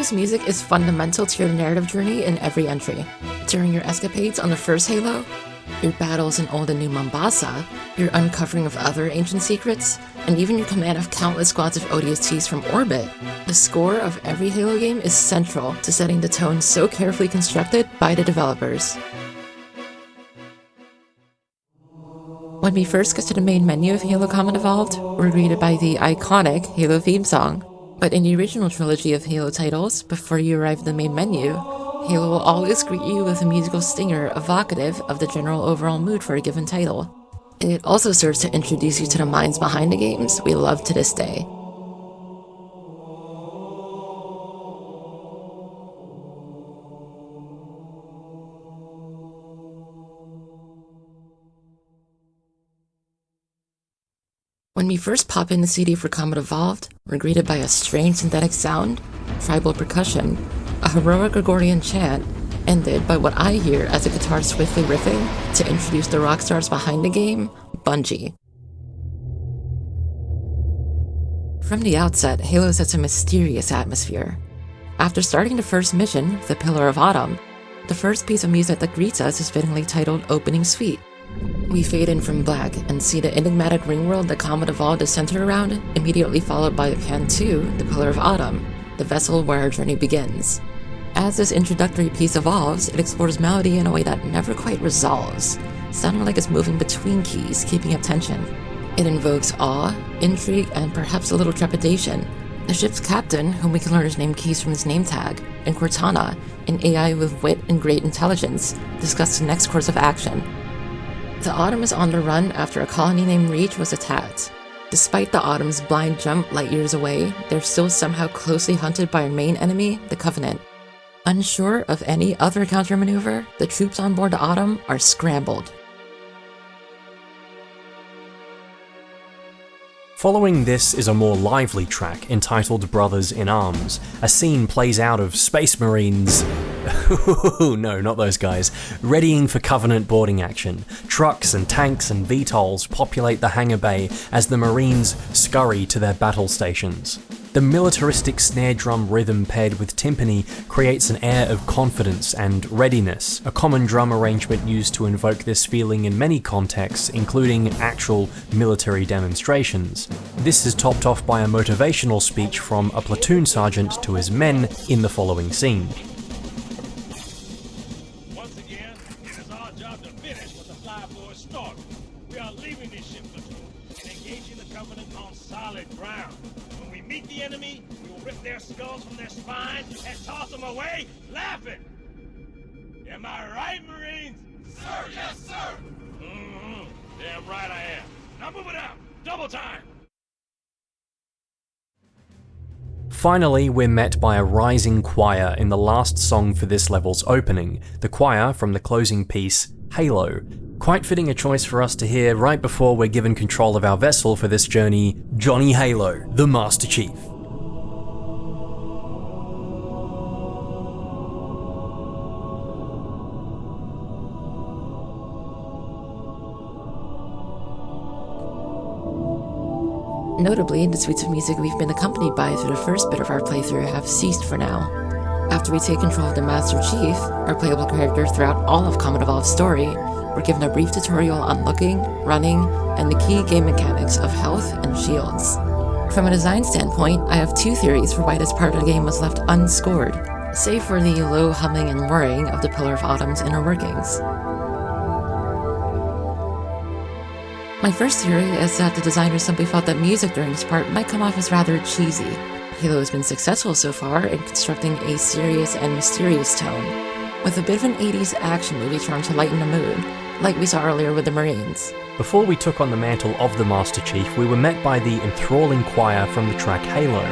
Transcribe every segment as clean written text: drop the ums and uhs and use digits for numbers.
Halo's music is fundamental to your narrative journey in every entry. During your escapades on the first Halo, your battles in Old and New Mombasa, your uncovering of other ancient secrets, and even your command of countless squads of ODSTs from orbit, the score of every Halo game is central to setting the tone so carefully constructed by the developers. When we first get to the main menu of Halo Combat Evolved, we're greeted by the iconic Halo theme song. But in the original trilogy of Halo titles, before you arrive at the main menu, Halo will always greet you with a musical stinger evocative of the general overall mood for a given title. It also serves to introduce you to the minds behind the games we love to this day. When we first pop in the CD for Combat Evolved, we're greeted by a strange synthetic sound, tribal percussion, a heroic Gregorian chant, ended by what I hear as a guitar swiftly riffing to introduce the rock stars behind the game, Bungie. From the outset, Halo sets a mysterious atmosphere. After starting the first mission, the Pillar of Autumn, the first piece of music that greets us is fittingly titled Opening Suite. We fade in from black and see the enigmatic ringworld that Combat Evolved is centered around, immediately followed by Pan 2, the Pillar of Autumn, the vessel where our journey begins. As this introductory piece evolves, it explores melody in a way that never quite resolves, sounding like it's moving between keys, keeping up tension. It invokes awe, intrigue, and perhaps a little trepidation. The ship's captain, whom we can learn his name keys from his name tag, and Cortana, an AI with wit and great intelligence, discuss the next course of action. The Autumn is on the run after a colony named Reach was attacked. Despite the Autumn's blind jump light years away, they're still somehow closely hunted by our main enemy, the Covenant. Unsure of any other countermaneuver, the troops on board the Autumn are scrambled. Following this is a more lively track entitled Brothers in Arms. A scene plays out of Space Marines... no, not those guys. Readying for Covenant boarding action. Trucks and tanks and VTOLs populate the hangar bay as the Marines scurry to their battle stations. The militaristic snare drum rhythm paired with timpani creates an air of confidence and readiness, a common drum arrangement used to invoke this feeling in many contexts, including actual military demonstrations. This is topped off by a motivational speech from a platoon sergeant to his men in the following scene. Once again, it is our job to finish what the fly boys started. We are leaving this ship platoon and engaging the Covenant on solid ground. When we meet the enemy, we will rip their skulls from their spines and toss them away, laughing. Am I right, Marines? Sir, yes, sir! Damn right I am. Now move it out! Double time! Finally, we're met by a rising choir in the last song for this level's opening, the choir from the closing piece, Halo. Quite fitting a choice for us to hear right before we're given control of our vessel for this journey, Johnny Halo, the Master Chief. Notably, the suites of music we've been accompanied by through the first bit of our playthrough have ceased for now. After we take control of the Master Chief, our playable character throughout all of Combat Evolved's story, we're given a brief tutorial on looking, running, and the key game mechanics of health and shields. From a design standpoint, I have two theories for why this part of the game was left unscored, save for the low humming and whirring of the Pillar of Autumn's inner workings. My first theory is that the designers simply felt that music during this part might come off as rather cheesy. Halo has been successful so far in constructing a serious and mysterious tone, with a bit of an 80s action movie charm to lighten the mood, like we saw earlier with the Marines. Before we took on the mantle of the Master Chief, we were met by the enthralling choir from the track Halo.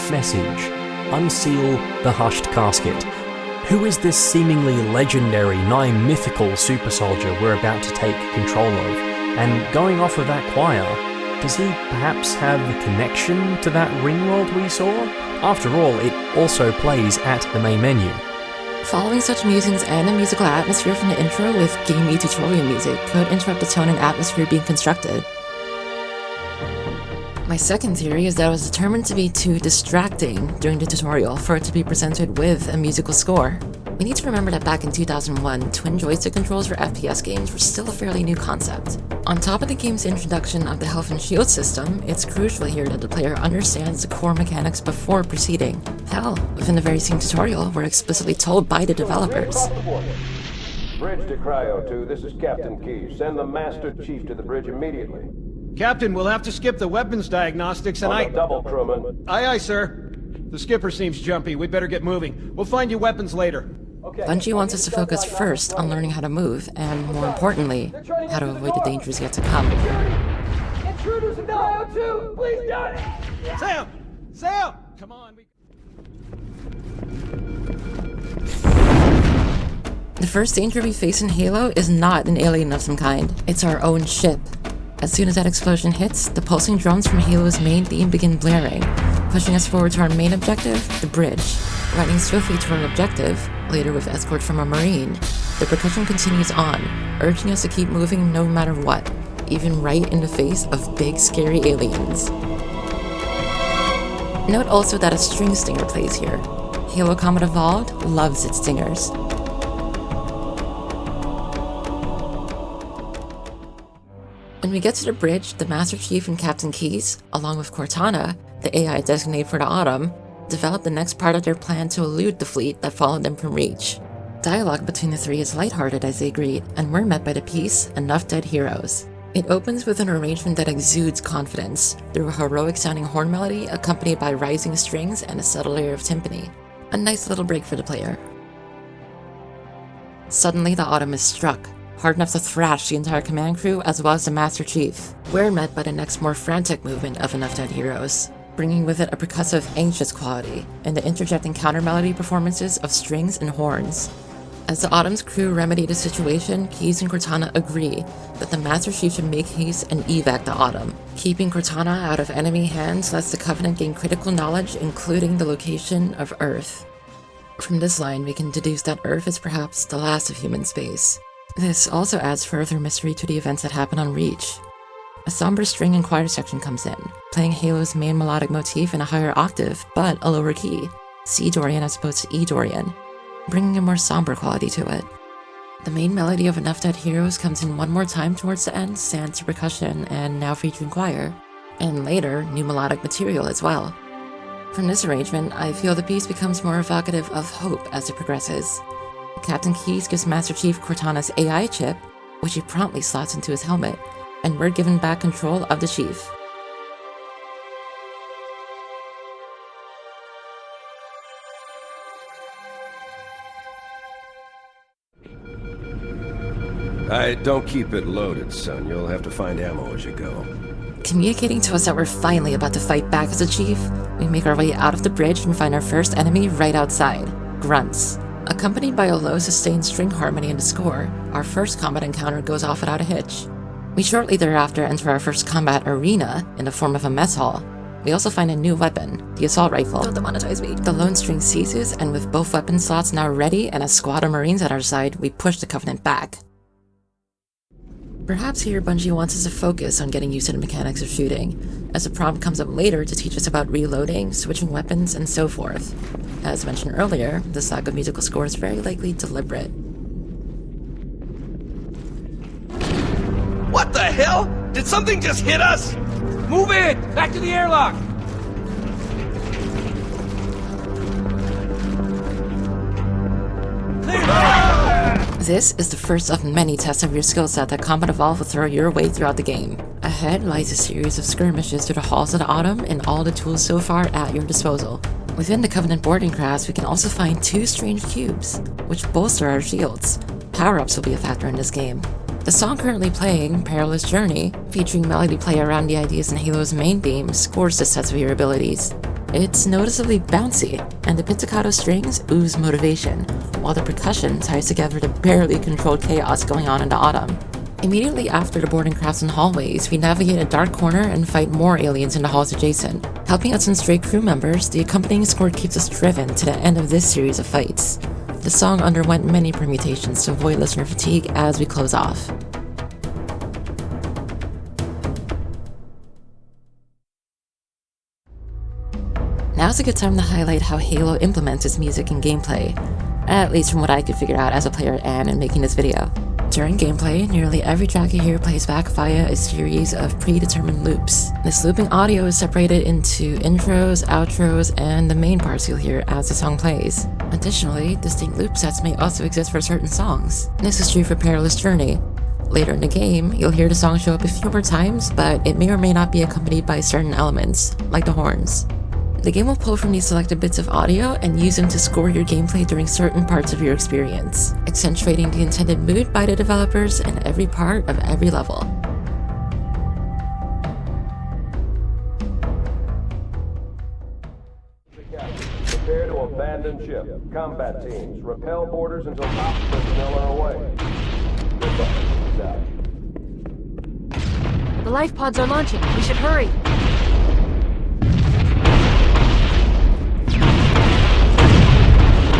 Message: unseal the hushed casket. Who is this seemingly legendary, nigh mythical super soldier we're about to take control of? And going off of that choir, does he perhaps have a connection to that ringworld we saw? After all, it also plays at the main menu. Following such musings and a musical atmosphere from the intro with gamey tutorial music could interrupt the tone and atmosphere being constructed. My second theory is that it was determined to be too distracting during the tutorial for it to be presented with a musical score. We need to remember that back in 2001, twin joystick controls for FPS games were still a fairly new concept. On top of the game's introduction of the health and shield system, it's crucial here that the player understands the core mechanics before proceeding. Hell, within the very same tutorial, we're explicitly told by the developers. Bridge to Cryo 2, this is Captain Key. Send the Master Chief to the bridge immediately. Captain, we'll have to skip the weapons diagnostics and On the double, crewman. Aye, aye, sir. The skipper seems jumpy. We better get moving. We'll find you weapons later. Okay. Bungie wants us to focus first on learning how to move, and more importantly, how to avoid the dangers yet to come. Intruders in Cryo 2! Please don't! Sam! Sam! Come on. The first danger we face in Halo is not an alien of some kind, it's our own ship. As soon as that explosion hits, the pulsing drums from Halo's main theme begin blaring, pushing us forward to our main objective, the bridge. Riding swiftly to our objective, later with escort from a Marine, the percussion continues on, urging us to keep moving no matter what, even right in the face of big scary aliens. Note also that a string stinger plays here. Halo Combat Evolved loves its stingers. When we get to the bridge, the Master Chief and Captain Keyes, along with Cortana, the AI designated for the Autumn, develop the next part of their plan to elude the fleet that followed them from Reach. Dialogue between the three is lighthearted as they greet, and we're met by the piece, Enough Dead Heroes. It opens with an arrangement that exudes confidence, through a heroic-sounding horn melody accompanied by rising strings and a subtle layer of timpani. A nice little break for the player. Suddenly, the Autumn is struck, hard enough to thrash the entire command crew as well as the Master Chief. We're met by the next more frantic movement of Enough Dead Heroes, bringing with it a percussive, anxious quality, and the interjecting counter-melody performances of strings and horns. As the Autumn's crew remedy the situation, Keyes and Cortana agree that the Master Chief should make haste and evac the Autumn. Keeping Cortana out of enemy hands lets the Covenant gain critical knowledge, including the location of Earth. From this line, we can deduce that Earth is perhaps the last of human space. This also adds further mystery to the events that happen on Reach. A somber string and choir section comes in, playing Halo's main melodic motif in a higher octave, but a lower key, C Dorian as opposed to E Dorian, bringing a more somber quality to it. The main melody of Enough Dead Heroes comes in one more time towards the end, sans to percussion and now featuring choir, and later, new melodic material as well. From this arrangement, I feel the piece becomes more evocative of hope as it progresses. Captain Keyes gives Master Chief Cortana's AI chip, which he promptly slots into his helmet, and we're given back control of the Chief. Don't keep it loaded, son. You'll have to find ammo as you go. Communicating to us that we're finally about to fight back as a Chief, we make our way out of the bridge and find our first enemy right outside, grunts. Accompanied by a low sustained string harmony in the score, our first combat encounter goes off without a hitch. We shortly thereafter enter our first combat arena in the form of a mess hall. We also find a new weapon, the assault rifle. Don't demonetize me. The lone string ceases, and with both weapon slots now ready and a squad of Marines at our side, we push the Covenant back. Perhaps here Bungie wants us to focus on getting used to the mechanics of shooting, as a prompt comes up later to teach us about reloading, switching weapons, and so forth. As mentioned earlier, this lack of musical score is very likely deliberate. What the hell? Did something just hit us? Move it! Back to the airlock! This is the first of many tests of your skill set that Combat Evolved will throw your way throughout the game. Ahead lies a series of skirmishes through the halls of the Autumn and all the tools so far at your disposal. Within the Covenant boarding crafts, we can also find 2 strange cubes, which bolster our shields. Power-ups will be a factor in this game. The song currently playing, Perilous Journey, featuring melody play around the ideas in Halo's main theme, scores this test of your abilities. It's noticeably bouncy, and the pizzicato strings ooze motivation, while the percussion ties together the barely controlled chaos going on in the Autumn. Immediately after the boarding crafts and hallways, we navigate a dark corner and fight more aliens in the halls adjacent. Helping us and stray crew members, the accompanying score keeps us driven to the end of this series of fights. The song underwent many permutations to avoid listener fatigue as we close off. Now's a good time to highlight how Halo implements its music in gameplay, at least from what I could figure out as a player and in making this video. During gameplay, nearly every track you hear plays back via a series of predetermined loops. This looping audio is separated into intros, outros, and the main parts you'll hear as the song plays. Additionally, distinct loop sets may also exist for certain songs. This is true for Perilous Journey. Later in the game, you'll hear the song show up a few more times, but it may or may not be accompanied by certain elements, like the horns. The game will pull from these selected bits of audio and use them to score your gameplay during certain parts of your experience, accentuating the intended mood by the developers in every part of every level. Prepare to abandon ship. Combat teams, repel borders until top personnel are away. Goodbye. The life pods are launching. We should hurry.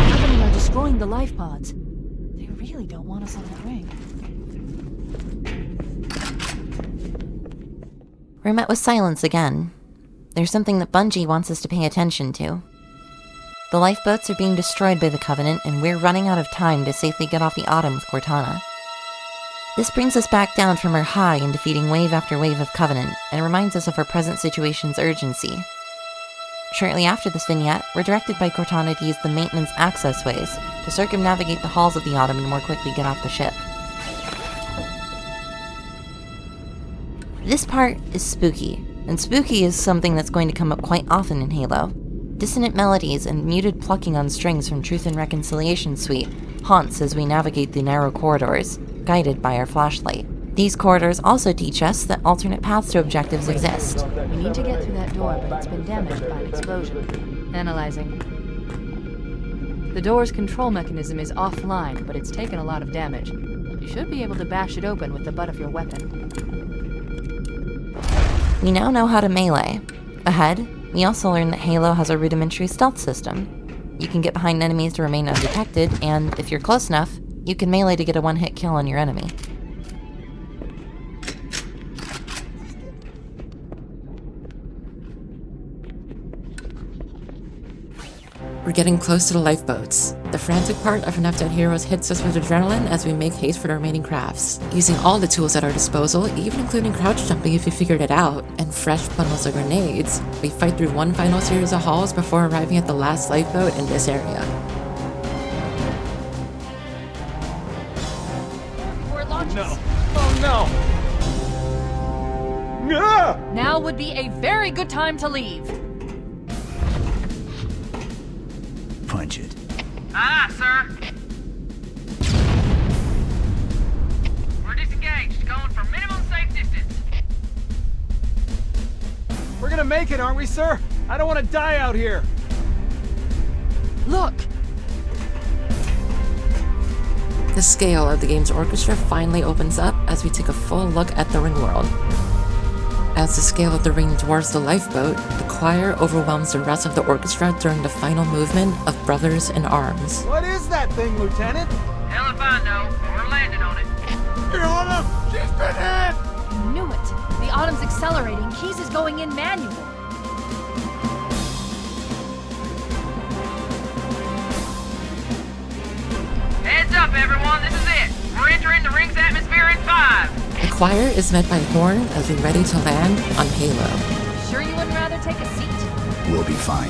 Covenant are destroying the life pods. They really don't want us on that ring. We're met with silence again. There's something that Bungie wants us to pay attention to. The lifeboats are being destroyed by the Covenant, and we're running out of time to safely get off the Autumn with Cortana. This brings us back down from our high in defeating wave after wave of Covenant, and reminds us of our present situation's urgency. Shortly after this vignette, we're directed by Cortana to use the maintenance access ways to circumnavigate the halls of the Autumn and more quickly get off the ship. This part is spooky, and spooky is something that's going to come up quite often in Halo. Dissonant melodies and muted plucking on strings from Truth and Reconciliation Suite haunts as we navigate the narrow corridors, guided by our flashlight. These corridors also teach us that alternate paths to objectives exist. We need to get through that door, but it's been damaged by an explosion. Analyzing. The door's control mechanism is offline, but it's taken a lot of damage. You should be able to bash it open with the butt of your weapon. We now know how to melee. Ahead, we also learn that Halo has a rudimentary stealth system. You can get behind enemies to remain undetected, and if you're close enough, you can melee to get a one-hit kill on your enemy. We're getting close to the lifeboats. The frantic part of Enough Dead Heroes hits us with adrenaline as we make haste for the remaining crafts. Using all the tools at our disposal, even including crouch jumping if you figured it out, and fresh bundles of grenades, we fight through one final series of halls before arriving at the last lifeboat in this area. We're launching. No. Oh no! Ah! Now would be a very good time to leave. Punch it. Aye, sir. We're disengaged, going for minimum safe distance. We're gonna make it, aren't we, sir? I don't want to die out here. Look! The scale of the game's orchestra finally opens up as we take a full look at the ringworld. As the scale of the ring dwarfs the lifeboat, the choir overwhelms the rest of the orchestra during the final movement of Brothers in Arms. What is that thing, Lieutenant? Hell if I know, but we're landing on it. Your Honor, she's been hit! I knew it. The Autumn's accelerating. Keys is going in manual. Heads up, everyone, this is it. We're entering the ring's atmosphere in 5. The choir is met by Horn as we ready to land on Halo. Sure you wouldn't rather take a seat? We'll be fine.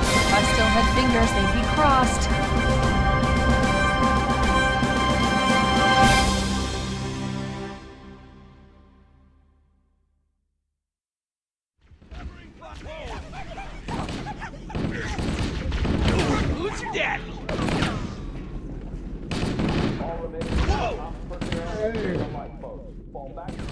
If I still had fingers, they'd be crossed. Who's your daddy? All remaining top personnel on the lifeboats. Fall back to